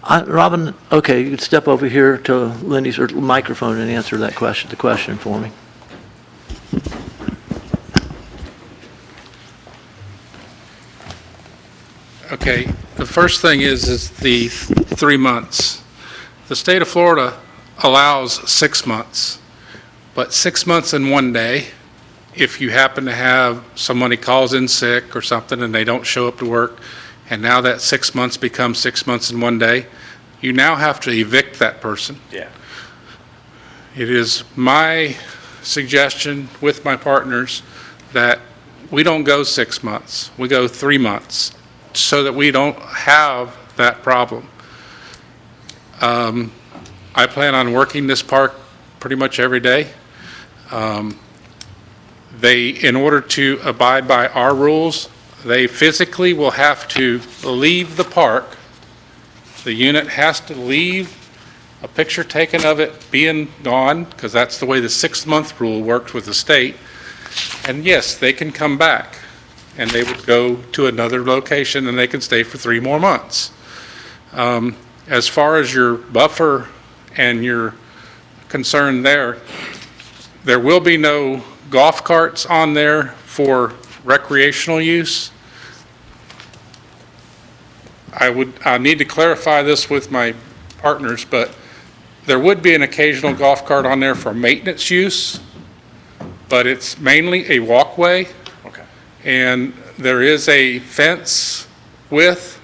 Robin, okay, you could step over here to Lindy's microphone and answer the question for me. Okay, the first thing is the 3 months. The state of Florida allows 6 months, but 6 months in 1 day, if you happen to have somebody calls in sick or something and they don't show up to work, and now that 6 months becomes 6 months in 1 day, you now have to evict that person. yeah. It is my suggestion with my partners that we don't go 6 months, we go 3 months, so that we don't have that problem. I plan on working this park pretty much every day. In order to abide by our rules, they physically will have to leave the park. The unit has to leave, a picture taken of it being gone, because that's the way the 6-month rule worked with the state. And yes, they can come back, and they would go to another location, and they can stay for 3 more months. As far as your buffer and your concern there will be no golf carts on there for recreational use. I need to clarify this with my partners, but there would be an occasional golf cart on there for maintenance use, but it's mainly a walkway. Okay. And there is a fence with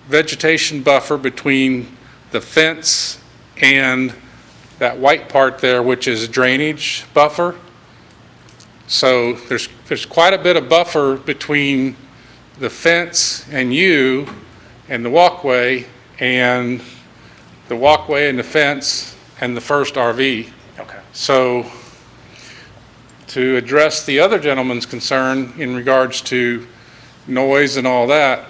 vegetation buffer between the fence and that white part there, which is drainage buffer. So there's quite a bit of buffer between the fence and you and the walkway and the walkway and the fence and the first RV. Okay. So to address the other gentleman's concern in regards to noise and all that,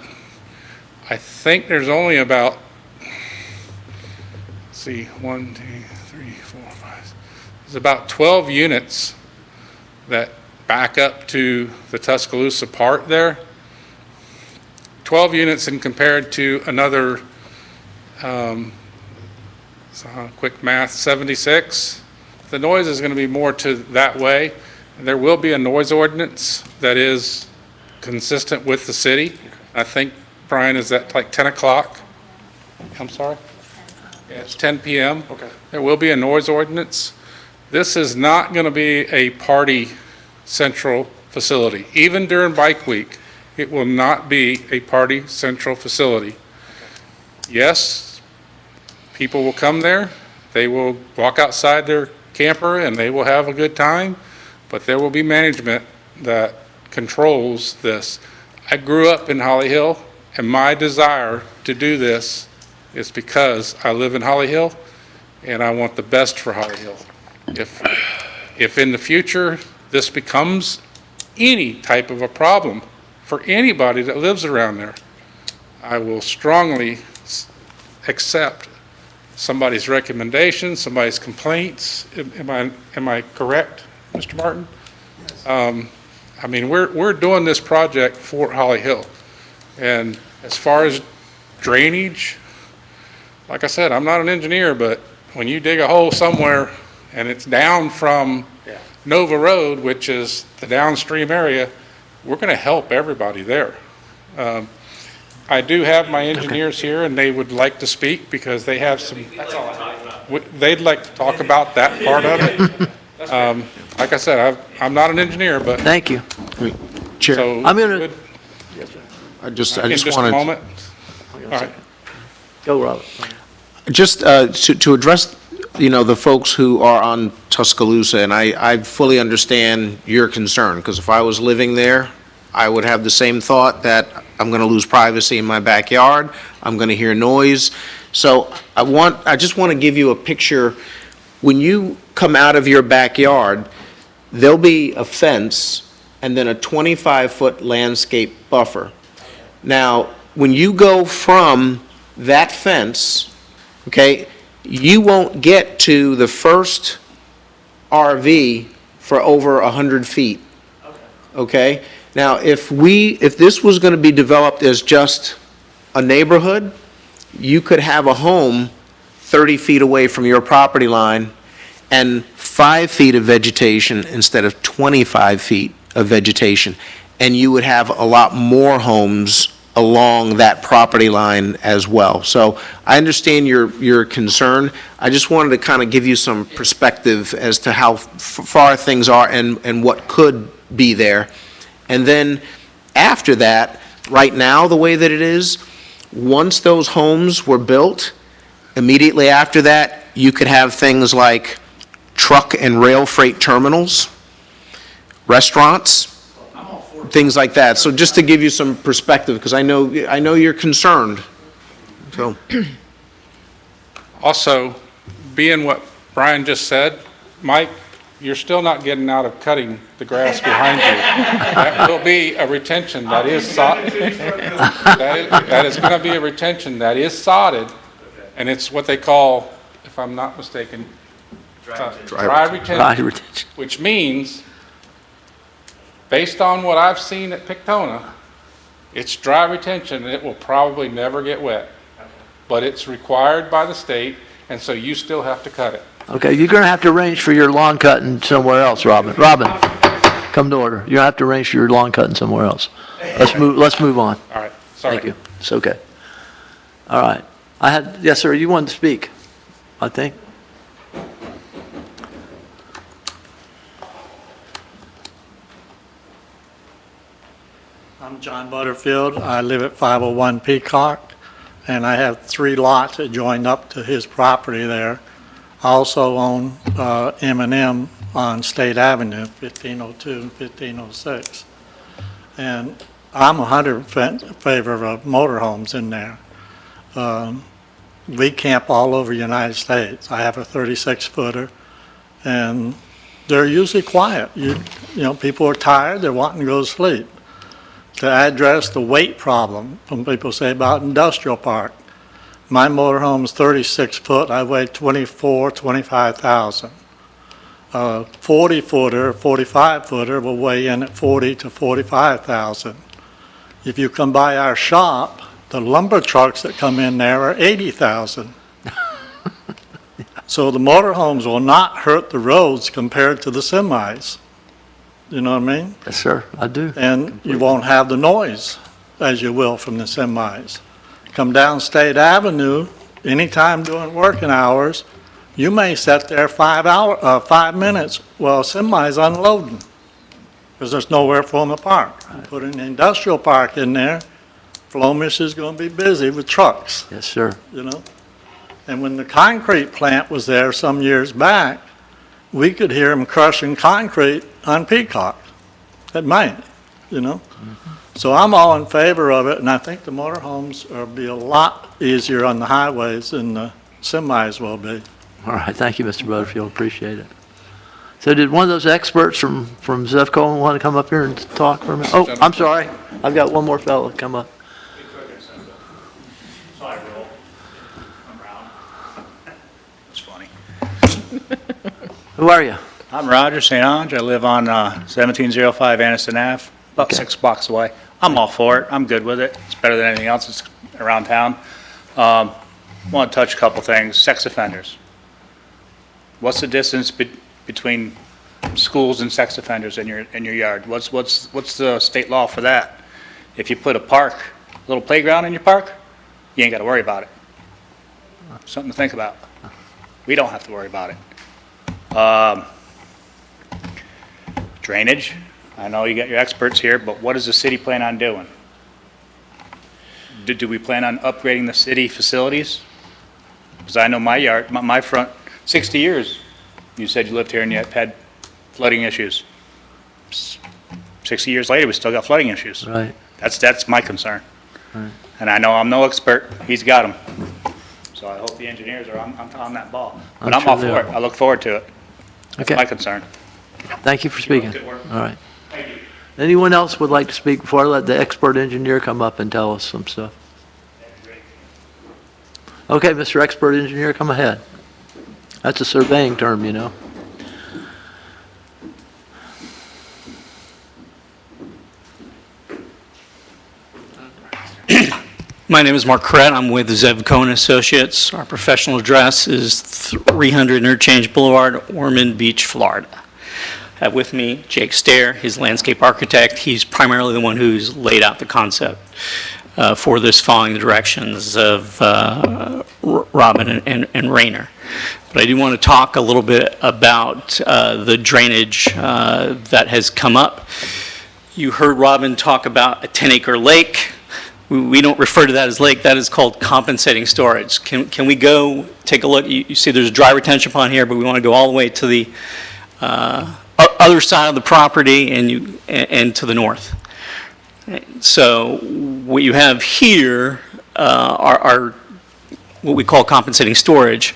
I think there's only about, let's see, 1, 2, 3, 4, 5. There's about 12 units that back up to the Tuscaloosa part there. 12 units and compared to another, quick math, 76. The noise is going to be more to that way. There will be a noise ordinance that is consistent with the city. I think, Brian, is that like 10 o'clock? I'm sorry? Yeah, it's 10 p.m. Okay. There will be a noise ordinance. This is not going to be a party central facility. Even during Bike Week, it will not be a party central facility. Yes, people will come there. They will walk outside their camper and they will have a good time, but there will be management that controls this. I grew up in Holly Hill, and my desire to do this is because I live in Holly Hill and I want the best for Holly Hill. If in the future this becomes any type of a problem for anybody that lives around there, I will strongly accept somebody's recommendation, somebody's complaints. Am I correct, Mr. Martin? I mean, we're doing this project for Holly Hill. And as far as drainage, like I said, I'm not an engineer, but when you dig a hole somewhere and it's down from Nova Road, which is the downstream area, we're going to help everybody there. I do have my engineers here, and they would like to speak because they have some, they'd like to talk about that part of it. Like I said, I'm not an engineer, but Thank you. Chair, so. I'm gonna- good. I just In just a wanted, moment. All right. Go, Robert. just to address, the folks who are on Tuscaloosa, and I fully understand your concern, because if I was living there, I would have the same thought that I'm going to lose privacy in my backyard, I'm going to hear noise. So I just want to give you a picture. When you come out of your backyard, there'll be a fence and then a 25-foot landscape buffer. Now, when you go from that fence, okay, you won't get to the first RV for over 100 feet. Okay? Now, if this was going to be developed as just a neighborhood, you could have a home 30 feet away from your property line and 5 feet of vegetation instead of 25 feet of vegetation. And you would have a lot more homes along that property line as well. So I understand your concern. I just wanted to kind of give you some perspective as to how far things are and what could be there. And then after that, right now, the way that it is, once those homes were built, immediately after that, you could have things like truck and rail freight terminals, restaurants, things like that. So just to give you some perspective, because I know you're concerned. So, Also, being what Brian just said, Mike, you're still not getting out of cutting the grass behind you. That will be a retention that is that is going to be a retention that is sodded, and it's what they call, if I'm not mistaken, dry retention. Right, retention. Which means, based on what I've seen at Pictona, it's dry retention, and it will probably never get wet. But it's required by the state, and so you still have to cut it. Okay, you're gonna have to arrange for your lawn cutting somewhere else, Robin. Robin, come to order. You're gonna have to arrange for your lawn cutting somewhere else. Let's move on. All right, sorry. Thank you. It's okay. All right. Yes, sir, you wanted to speak, I think. I'm John Butterfield. I live at 501 Peacock, and I have 3 lots that join up to his property there. I also own M&M on State Avenue, 1502 and 1506. And I'm 100% in favor of motorhomes in there. we camp all over the United States. I have a 36-footer, and they're usually quiet. You know, people are tired, they're wanting to go to sleep. To address the weight problem, some people say about industrial park, my motorhome's 36 foot, I weigh 25,000. 40-footer, 45-footer will weigh in at 40 to 45,000. If you come by our shop, the lumber trucks that come in there are 80,000. So the motorhomes will not hurt the roads compared to the semis. You know what I mean? Yes, sir, I do. And you won't have the noise as you will from the semis. Come down State Avenue, anytime during working hours, you may sit there 5 minutes while a semi's unloading, because there's nowhere for them to park. You put an industrial park in there, Flomish is going to be busy with trucks, Yes, sir. you know? And when the concrete plant was there some years back, we could hear them crushing concrete on Peacock at night, you know? So I'm all in favor of it, and I think the motorhomes will be a lot easier on the highways than the semis will be. All right, thank you, Mr. Butterfield, appreciate it. So did one of those experts from Zevco want to come up here and talk for a minute? Oh, I'm sorry, I've got one more fellow come up. Sorry, Will. I'm Ron. It's funny. Who are you? I'm Roger St. Ange. I live on 1705 Aniston Ave, about Okay. 6 blocks away. I'm all for it. I'm good with it. It's better than anything else that's around town. Want to touch a couple things. Sex offenders. What's the distance between schools and sex offenders in your yard? What's the state law for that? If you put a little playground in your park, you ain't got to worry about it. Something to think about. We don't have to worry about it. Drainage. I know you got your experts here, but what does the city plan on doing? Do we plan on upgrading the city facilities? Because I know my yard, my front, 60 years, you said you lived here and you had flooding issues. 60 years later, we still got flooding issues. Right. That's my concern. Right. And I know I'm no expert, he's got them. So I hope the engineers are on that ball. But I'm I'm all sure they for it, are. I look forward to it. That's Okay. my concern. Thank you for speaking. Good work. All right. Thank you. Anyone else would like to speak before I let the expert engineer come up and tell us some stuff? Okay, Mr. Expert Engineer, come ahead. That's a surveying term, you know. My name is Mark Crett. I'm with Zevco & Associates. Our professional address is 300 Interchange Boulevard, Ormond Beach, Florida. I have with me Jake Stair, his landscape architect. He's primarily the one who's laid out the concept for this, following the directions of Robin and Rayner. But I do want to talk a little bit about the drainage that has come up. You heard Robin talk about a 10-acre lake. We don't refer to that as lake, that is called compensating storage. Can we go take a look? You see there's a dry retention pond here, but we want to go all the way to the other side of the property and to the north. So what you have here are what we call compensating storage.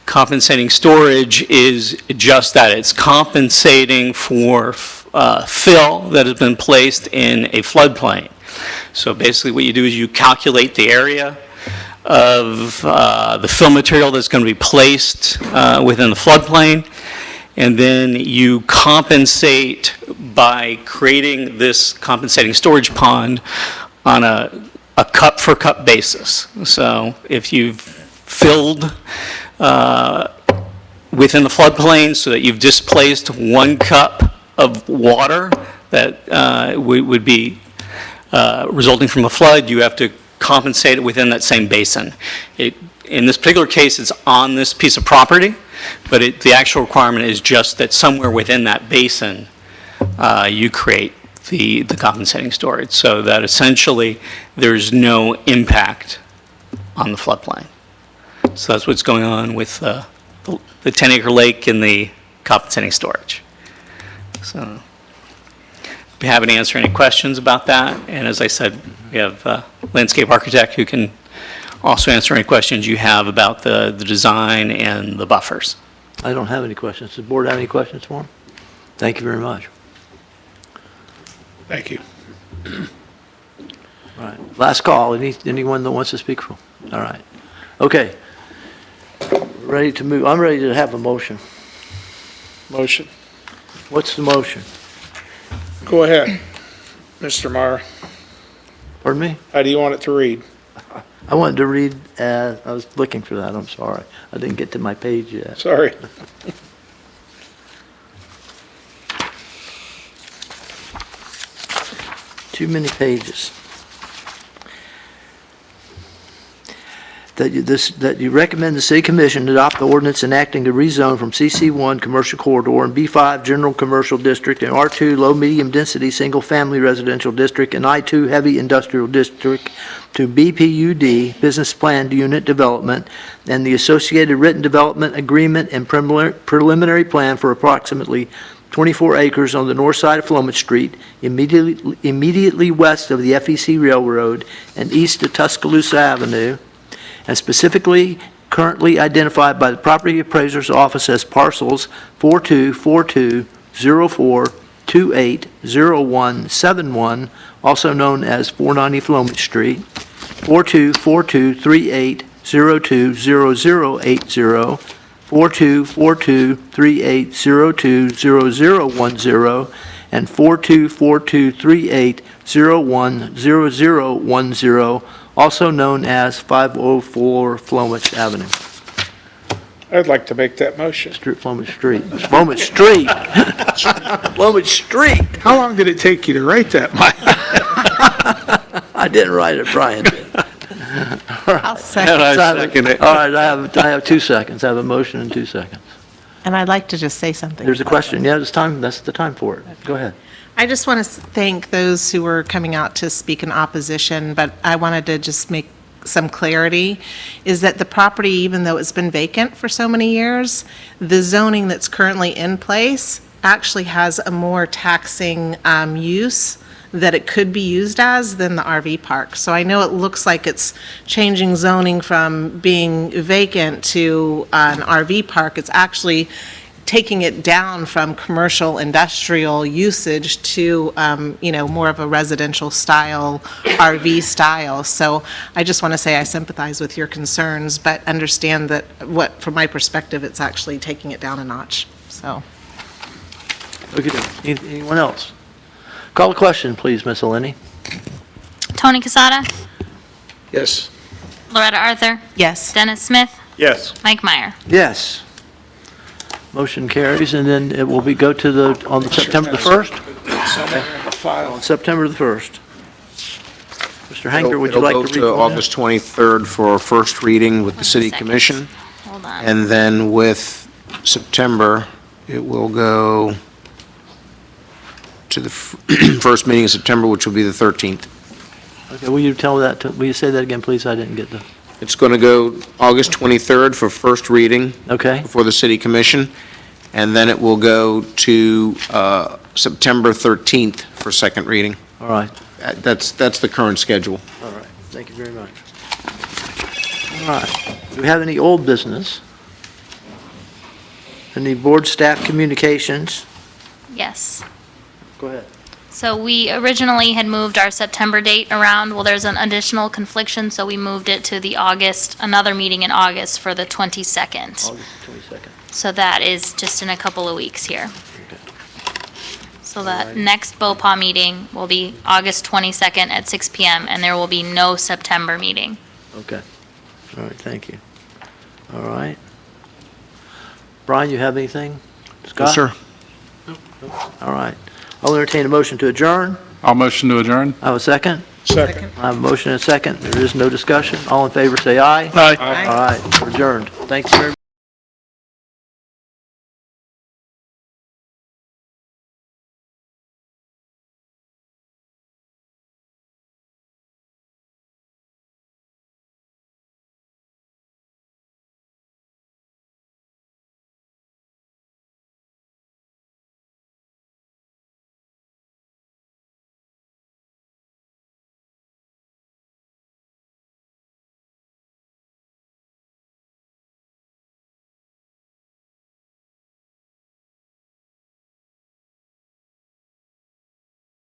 Compensating storage is just that. It's compensating for fill that has been placed in a floodplain. So basically what you do is you calculate the area of the fill material that's going to be placed within the floodplain, and then you compensate by creating this compensating storage pond on a cup-for-cup basis. So if you've filled within the floodplain so that you've displaced 1 cup of water that would be resulting from a flood, you have to compensate it within that same basin. In this particular case, it's on this piece of property, but the actual requirement is just that somewhere within that basin, you create the compensating storage, so that essentially there's no impact on the floodplain. So that's what's going on with the 10-acre lake and the compensating storage. So be happy to answer any questions about that. And as I said, we have a landscape architect who can also answer any questions you have about the design and the buffers. I don't have any questions. Does the board have any questions for him? Thank you very much. Thank you. All right. Last call. Anyone that wants to speak for? All right. Okay. Ready to move. I'm ready to have a motion. Motion. What's the motion? Go ahead, Mr. Meyer. Pardon me? How do you want it to read? I wanted to read, I was looking for that. I'm sorry. I didn't get to my page yet. Sorry. Too many pages. That you recommend the city commission adopt the ordinance enacting the rezone from CC1 Commercial Corridor and B5 General Commercial District and R2 Low Medium Density Single Family Residential District and I2 Heavy Industrial District to BPUD Business Plan Unit Development and the associated written development agreement and preliminary plan for approximately 24 acres on the north side of Flomet Street, immediately west of the FEC Railroad and east of Tuscaloosa Avenue, and specifically currently identified by the Property Appraiser's Office as parcels 424204280171, also known as 490 Flomet Street, 424238020080, 424238020010, and 424238010010, also known as 504 Flomet Avenue. I'd like to make that motion. Flomet Street. Flomet Street. Flomet Street. How long did it take you to write that, Mike? I didn't write it, Brian did. I'll second. All right, I have 2 seconds. I have a motion in 2 seconds. And I'd like to just say something. There's a question. Yeah, it's time. That's the time for it. Go ahead. I just want to thank those who were coming out to speak in opposition, but I wanted to just make some clarity, is that the property, even though it's been vacant for so many years, the zoning that's currently in place actually has a more taxing use that it could be used as than the RV park. So I know it looks like it's changing zoning from being vacant to an RV park. It's actually taking it down from commercial industrial usage to, more of a residential style, RV style. So I just want to say I sympathize with your concerns, but understand that from my perspective, it's actually taking it down a notch, so. Look at that. Anyone else? Call the question, please, Miss Eleni. Tony Casada, Yes. Loretta Arthur, Yes. Dennis Smith, Yes. Mike Meyer. Yes. Motion carries, and then it will go to on September the 1st? Somewhere in the file. On September the 1st. Mr. Hanker, would you like to read? It'll go to August 23rd for first reading with the city Second. commission. Hold on. And then with September, it will go to the first meeting in September, which will be the 13th. Okay, will you say that again, please? I didn't get the, It's going to go August 23rd for first reading okay? before the city commission, and then it will go to September 13th for second reading. All right, That's the current schedule. all right. Thank you very much. All right. Do we have any old business? Any board staff communications? Yes. Go ahead. So we originally had moved our September date around. Well, there's an additional confliction, so we moved it to another meeting in August for the 22nd. August 22nd. So that is just in a couple of weeks here. Okay. So that next BOPA meeting will be August 22nd at 6 PM, and there will be no September meeting. Okay. All right, thank you. All right. Brian, you have anything? Scott? Yes, sir. All right. I'll entertain a motion to adjourn. I'll motion to adjourn. I have a second. Second. I have a motion and a second. There is no discussion. All in favor, say aye. Aye. All right, we're adjourned. Thank you very much.